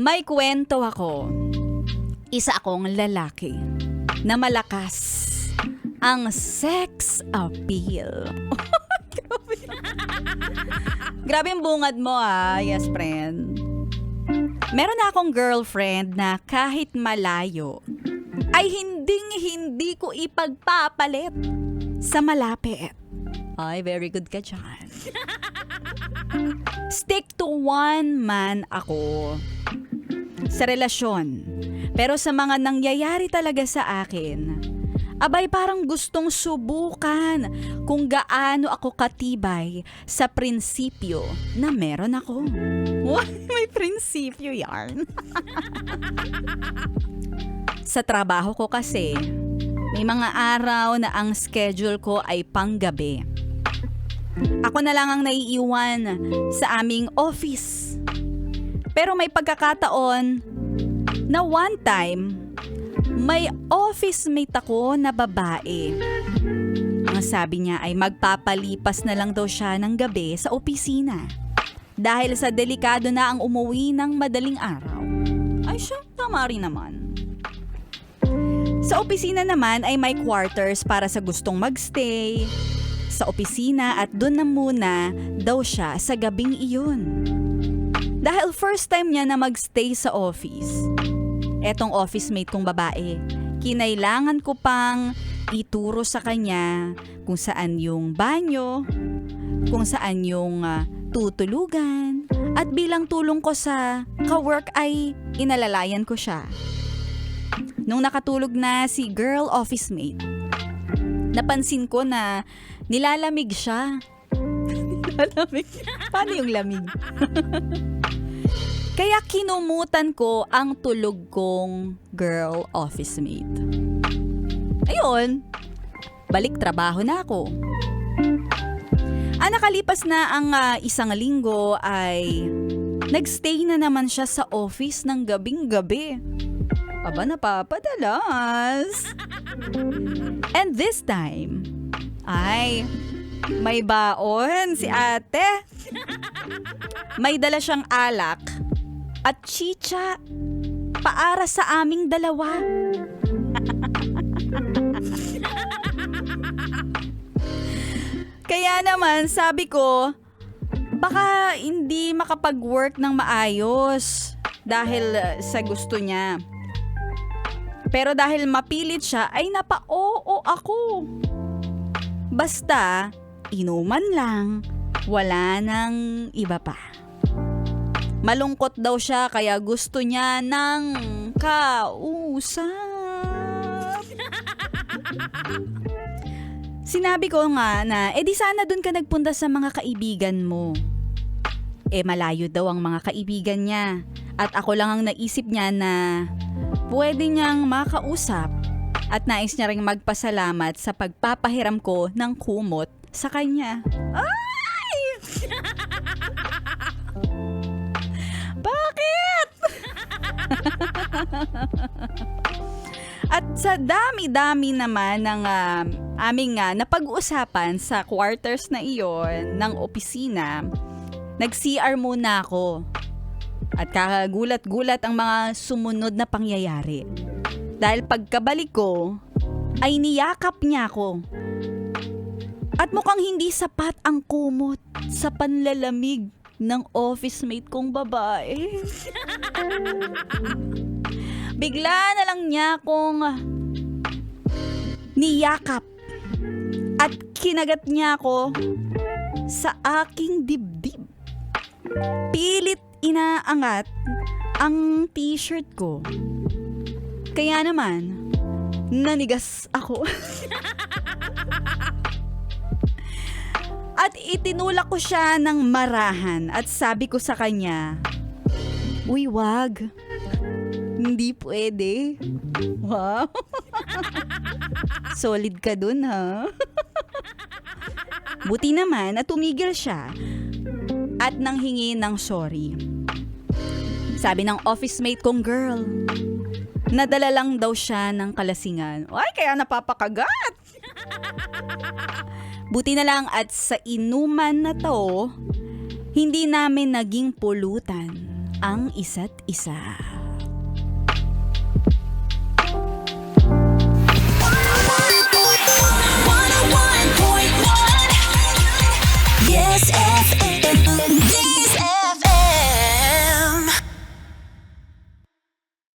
May kwento ako. Isa akong lalaki na malakas ang sex appeal. Grabe yung bungad mo yes friend. Meron na akong girlfriend na kahit malayo ay hindi ko ipagpapalit sa malapit. Ay, very good ka dyan. Stick to one man ako sa relasyon. Pero sa mga nangyayari talaga sa akin, abay parang gustong subukan kung gaano ako katibay sa prinsipyo na meron ako. May prinsipyo yarn. Sa trabaho ko kasi, may mga araw na ang schedule ko ay panggabi. Ako na lang ang naiiwan sa aming office. Pero may pagkakataon na one time, may office mate ako na babae. Ang sabi niya ay magpapalipas na lang daw siya ng gabi sa opisina. Dahil sa delikado na ang umuwi ng madaling araw. Ay siya, tama rin naman. Sa opisina naman ay may quarters para sa gustong magstay sa opisina at doon na muna daw siya sa gabing iyon. Dahil first time niya na magstay sa office, etong office mate kong babae, kinailangan ko pang ituro sa kanya kung saan yung banyo, kung saan yung tutulugan, at bilang tulong ko sa ka-work ay inalalayan ko siya. Nung nakatulog na si girl office mate, napansin ko na nilalamig siya. Nilalamig? Paano yung lamig? Kaya kinumutan ko ang tulog kong girl office mate. Ayun, balik trabaho na ako. Nakalipas na ang isang linggo ay nagstay na naman siya sa office ng gabing-gabi. Aba, napapadalas. And this time, ay may baon si ate. May dala siyang alak at chicha paara sa aming dalawa. Kaya naman sabi ko, baka hindi makapag-work ng maayos dahil sa gusto niya. Pero dahil mapilit siya ay napa-oo ako. Basta, inuman lang, wala nang iba pa. Malungkot daw siya kaya gusto niya ng kausap. Sinabi ko nga na, di sana dun ka nagpunta sa mga kaibigan mo. Malayo daw ang mga kaibigan niya. At ako lang ang naisip niya na pwede niyang makausap at nais niya ring magpasalamat sa pagpapahiram ko ng kumot sa kanya. Ay! Bakit? At sa dami-dami naman ng aming napag-uusapan sa quarters na iyon ng opisina, nag-CR muna ako. At kakagulat-gulat ang mga sumunod na pangyayari. Dahil pagkabalik ko, ay niyakap niya ako. At mukhang hindi sapat ang kumot sa panlalamig ng office mate kong babae. Bigla na lang niya akong niyakap at kinagat niya ako sa aking dibdib. Pilit inaangat ang t-shirt ko. Kaya naman, nanigas ako. At itinulak ko siya ng marahan at sabi ko sa kanya, "Uy, wag. Hindi pwede." Wow. Solid ka dun, ha? Buti naman at tumigil siya at nanghingi ng sorry. Sabi ng office mate kong girl, nadala lang daw siya ng kalasingan. Ay, kaya napapakagat. Buti na lang at sa inuman na to, hindi namin naging pulutan ang isa't isa.